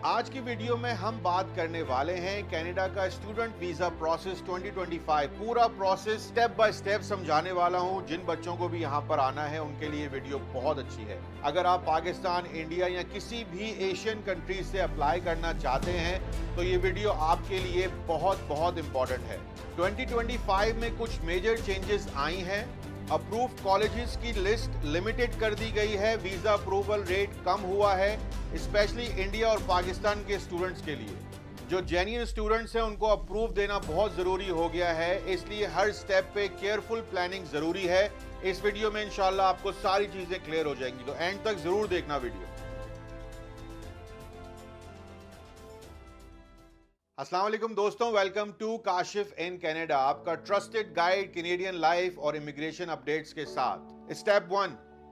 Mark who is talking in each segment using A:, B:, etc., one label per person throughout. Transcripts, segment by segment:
A: आज की वीडियो में हम बात करने वाले हैं कनाडा का स्टूडेंट वीजा प्रोसेस 2025। पूरा प्रोसेस स्टेप बाय स्टेप समझाने वाला हूं। जिन बच्चों को भी यहां पर आना है उनके लिए वीडियो बहुत अच्छी है। अगर आप पाकिस्तान, इंडिया या किसी भी एशियन कंट्री से अप्लाई करना चाहते हैं तो ये वीडियो आपके लिए बहुत इंपॉर्टेंट है। 2025 में कुछ मेजर चेंजेस आई हैं। अप्रूव्ड कॉलेजेस की लिस्ट लिमिटेड कर दी गई है। वीजा अप्रूवल रेट कम हुआ है, स्पेशली इंडिया और पाकिस्तान के स्टूडेंट्स के लिए। जो जेन्युइन स्टूडेंट्स हैं उनको अप्रूव देना बहुत जरूरी हो गया है, इसलिए हर स्टेप पे केयरफुल प्लानिंग जरूरी है। इस वीडियो में इंशाल्लाह आपको सारी चीजें क्लियर हो जाएंगी, तो एंड तक जरूर देखना वीडियो। अस्सलाम वालेकुम दोस्तों, welcome to Kashif in Canada, आपका ट्रस्टेड गाइड कैनेडियन लाइफ और इमिग्रेशन अपडेट्स के साथ। Step 1,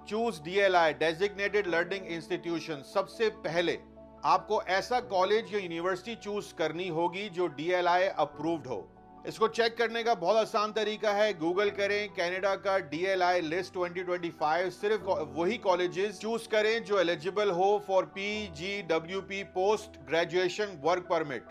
A: choose DLI designated learning institution. सबसे पहले आपको ऐसा कॉलेज या यूनिवर्सिटी चूज करनी होगी जो DLI अप्रूव्ड हो। इसको चेक करने का बहुत आसान तरीका है, गूगल करें कनाडा का DLI लिस्ट 2025। सिर्फ वही कॉलेजेस चूज करें जो एलिजिबल हो for PGWP post graduation work permit,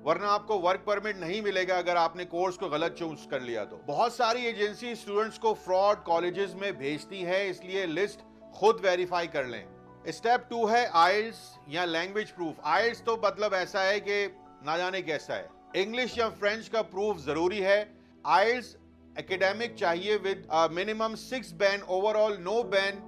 A: वरना आपको वर्क परमिट नहीं मिलेगा अगर आपने कोर्स को गलत चूज कर लिया तो। बहुत सारी एजेंसी स्टूडेंट्स को फ्रॉड कॉलेजेस में भेजती है, इसलिए लिस्ट खुद वेरीफाई कर लें। स्टेप 2 है IELTS या लैंग्वेज प्रूफ। IELTS तो मतलब ऐसा है कि ना जाने कैसा है। इंग्लिश या फ्रेंच का प्रूफ जरूरी है। IELTS एकेडमिक चाहिए with minimum 6 band overall, no band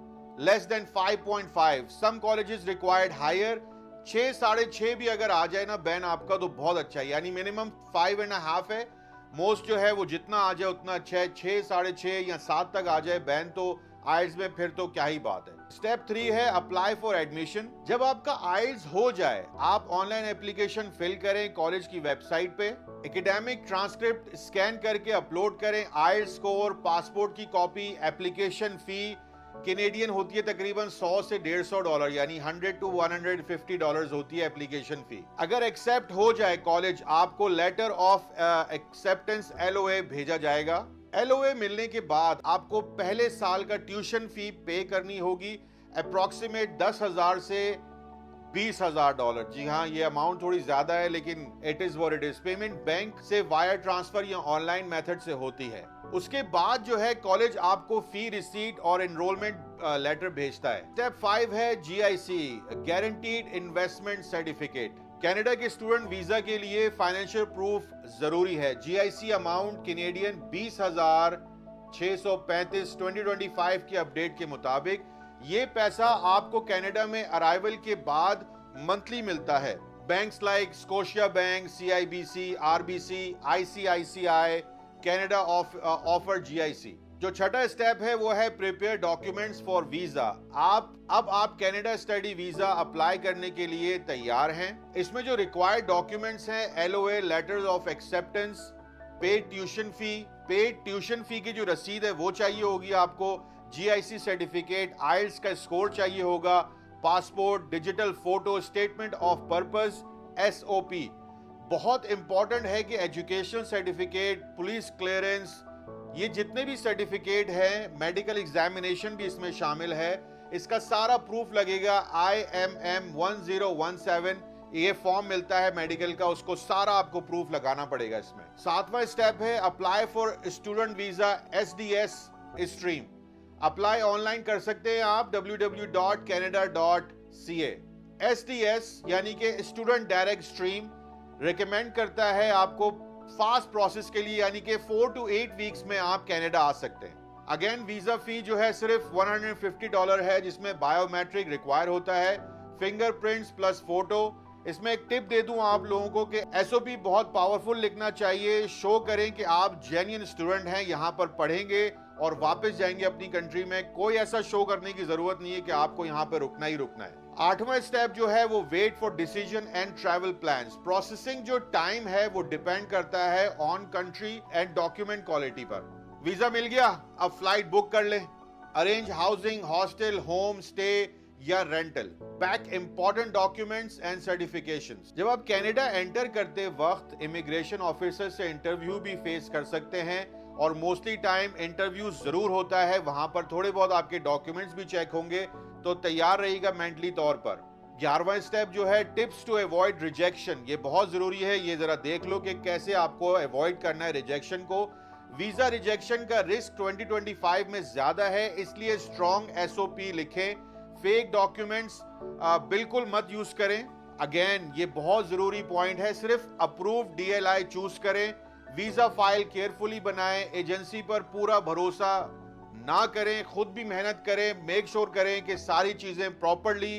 A: less than 5.5। Some colleges required higher. 6, 6.5 भी अगर आ जाए ना बैन आपका तो बहुत अच्छा है, यानी मिनिमम 5.5 है। मोस्ट जो है वो जितना आ जाए उतना अच्छा है। 6, 6.5 या 7 तक आ जाए बैन तो IELTS में फिर तो क्या ही बात है। स्टेप 3 है अप्लाई फॉर एडमिशन। जब आपका IELTS हो जाए आप ऑनलाइन एप्लीकेशन फिल करें कॉलेज की वेबसाइट पे। एकेडमिक ट्रांसक्रिप्ट स्कैन करके अपलोड करें। IELTS स्कोर, पासपोर्ट की कॉपी, एप्लीकेशन फी कैनेडियन होती है तकरीबन $100 से $150, यानी $100 to $150 होती है एप्लीकेशन फी। अगर एक्सेप्ट हो जाए कॉलेज, आपको लेटर ऑफ एक्सेप्टेंस LOA भेजा जाएगा। LOA मिलने के बाद आपको पहले साल का ट्यूशन फी पे करनी होगी, अप्रोक्सीमेट $10,000 से $20,000। जी हाँ, ये अमाउंट थोड़ी ज्यादा है लेकिन it is what it is. Payment bank से वायर ट्रांसफर या ऑनलाइन मेथड से होती है। उसके बाद जो है कॉलेज आपको फी रिसीट और एनरोलमेंट लेटर भेजता है। स्टेप 5 है GIC guaranteed investment certificate. Canada के स्टूडेंट वीजा के लिए फाइनेंशियल प्रूफ जरूरी है। GIC अमाउंट कैनेडियन 20,635 2025 के अपडेट के मुताबिक। ये पैसा आपको कनाडा में अराइवल के बाद मंथली मिलता है। Banks like Scotia bank, CIBC, RBC, ICICI Canada offer GIC। जो छठा स्टेप है वो है प्रिपेयर डॉक्यूमेंट्स फॉर वीजा। आप कनाडा स्टडी वीजा अप्लाई करने के लिए तैयार हैं। इसमें जो रिक्वायर्ड डॉक्यूमेंट्स हैं LOA, letters of acceptance, paid tuition fee की जो रसीद है वो चाहिए होगी आपको, GIC सर्टिफिकेट, IELTS का स्कोर चाहिए होगा, passport, digital photo, statement of purpose, SOP। बहुत इंपॉर्टेंट है कि एजुकेशन सर्टिफिकेट, पुलिस क्लियरेंस, ये जितने भी सर्टिफिकेट हैं, मेडिकल एग्जामिनेशन भी इसमें शामिल है, इसका सारा प्रूफ लगेगा। IMM 1017 ये फॉर्म मिलता है मेडिकल का, उसको सारा आपको प्रूफ लगाना पड़ेगा इसमें। 7वां स्टेप है apply for student visa SDS stream. Apply online कर सकते हैं आप www.canada.ca। SDS यानी कि स्टूडेंट डायरेक्ट स्ट्रीम रिकमेंड करता है आपको फास्ट प्रोसेस के लिए, यानी कि 4 to 8 वीक्स में आप कनाडा आ सकते हैं। अगेन वीजा फी जो है सिर्फ $150 है, जिसमें बायोमेट्रिक रिक्वायर होता है, फिंगरप्रिंट्स प्लस फोटो। इसमें एक टिप दे दूं आप लोगों को कि SOP बहुत पावरफुल लिखना चाहिए। शो करें कि आप जेन्युइन स्टूडेंट हैं, यहाँ पर पढ़ेंगे और वापस जाएंगे अपनी कंट्री में। कोई ऐसा शो करने की जरूरत नहीं है कि आपको यहाँ पे रुकना ही रुकना है। 8वां स्टेप जो है वो wait for decision and travel plans. Processing जो टाइम है वो डिपेंड करता है on country and document quality पर। वीजा मिल गया, अब फ्लाइट बुक कर ले। Arrange housing, hostel, home stay या rental. Pack important documents and certifications. जब आप कनाडा एंटर करते वक्त इमिग्रेशन ऑफिसर से इंटरव्यू भी फेस कर सकते हैं और मोस्टली टाइम इंटरव्यू जरूर होता है, वहां पर थोड़े बहुत आपके डॉक्यूमेंट्स भी चेक होंगे, तो तैयार रहिएगा मेंटली तौर पर। 11वां स्टेप जो है टिप्स टू अवॉइड रिजेक्शन, ये बहुत जरूरी है। ये जरा देख लो कि कैसे आपको अवॉइड करना है रिजेक्शन को। वीजा रिजेक्शन का रिस्क 2025 में ज्यादा है, इसलिए स्ट्रॉन्ग एसओपी लिखें। फेक डॉक्यूमेंट्स बिल्कुल मत यूज करें। अगेन ये बहुत जरूरी पॉइंट है, सिर्फ अप्रूव्ड डीएलआई चूज करें। वीजा फाइल केयरफुली बनाएं, एजेंसी पर पूरा भरोसा ना करें, खुद भी मेहनत करें। मेक श्योर करें कि सारी चीजें प्रॉपरली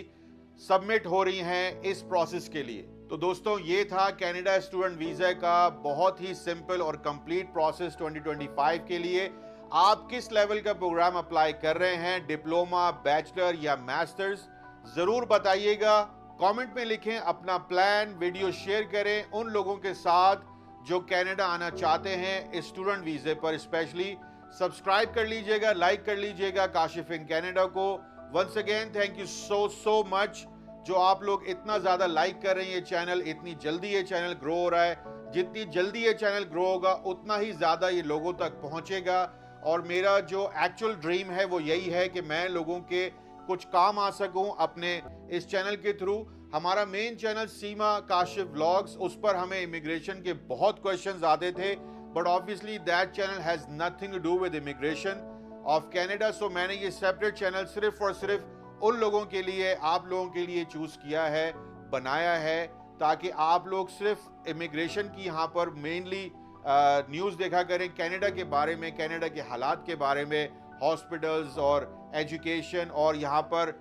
A: सबमिट हो रही हैं इस प्रोसेस के लिए। तो दोस्तों ये था कनाडा स्टूडेंट वीजा का बहुत ही सिंपल और कंप्लीट प्रोसेस 2025 के लिए। आप किस लेवल का प्रोग्राम अप्लाई कर रहे हैं, डिप्लोमा, बैचलर या मास्टर्स, जरूर बताइएगा। कमेंट में लिखें अपना प्लान, वीडियो शेयर करें उन लोगों के साथ जो कनाडा आना चाहते हैं स्टूडेंट वीजे पर। स्पेशली सब्सक्राइब कर लीजिएगा, लाइक कर लीजिएगा काशिफ इन कनाडा को। Once again thank you so much जो आप लोग इतना ज्यादा लाइक कर रहे हैं ये चैनल। इतनी जल्दी ये चैनल ग्रो हो रहा है, जितनी जल्दी ये चैनल ग्रो होगा उतना ही ज्यादा ये लोगों तक पहुंचेगा। और मेरा जो एक्चुअल ड्रीम है वो यही है कि मैं लोगों के कुछ काम आ सकूं अपने इस चैनल के थ्रू। हमारा main channel Seema Kashif vlogs, उस पर हमें इमिग्रेशन के बहुत क्वेश्चंस आते थे, but obviously that channel has nothing to do with immigration of Canada. So मैंने ये सेपरेट चैनल सिर्फ और सिर्फ उन लोगों के लिए, आप लोगों के लिए चूज किया है, बनाया है, ताकि आप लोग सिर्फ इमिग्रेशन की यहाँ पर मेनली न्यूज़ देखा करें कनाडा के बारे में, कनाडा के हालात के बारे में, हॉस्पिटल्स और एजुकेशन और यहाँ पर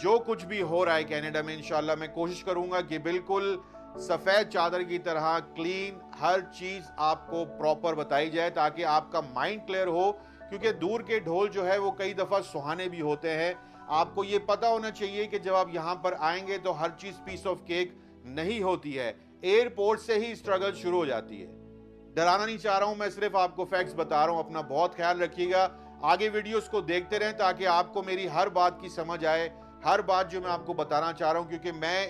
A: जो कुछ भी हो रहा है कनाडा में। इंशाल्लाह मैं कोशिश करूँगा कि बिल्कुल सफ़ेद चादर की तरह क्लीन हर चीज़ आपको प्रॉपर बताई जाए, ताकि आपका माइंड क्लियर हो। क्योंकि दूर के ढोल जो है वो कई दफ़ा सुहाने भी होते हैं। आपको ये पता होना चाहिए कि जब आप यहाँ पर आएंगे तो हर चीज पीस ऑफ केक नहीं होती है, एयरपोर्ट से ही स्ट्रगल शुरू हो जाती है। डराना नहीं चाह रहा हूं मैं, सिर्फ आपको फैक्ट्स बता रहा हूं। अपना बहुत ख्याल रखिएगा, आगे वीडियोस को देखते रहें ताकि आपको मेरी हर बात की समझ आए, हर बात जो मैं आपको बताना चाह रहा हूं। क्योंकि मैं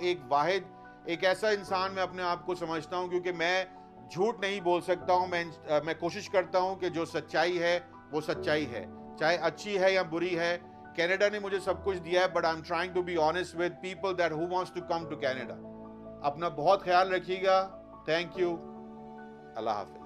A: एक ऐसा इंसान मैं अपने आप को समझता हूं, क्योंकि मैं झूठ नहीं बोल सकता हूं। मैं कोशिश करता हूं कि जो सच्चाई है वो सच्चाई है, चाहे अच्छी है या बुरी है। कनाडा ने मुझे सब कुछ दिया है, but I am trying to be honest with people that who wants to come to Canada. अपना बहुत ख्याल रखिएगा। Thank you. अल्लाह हाफिज।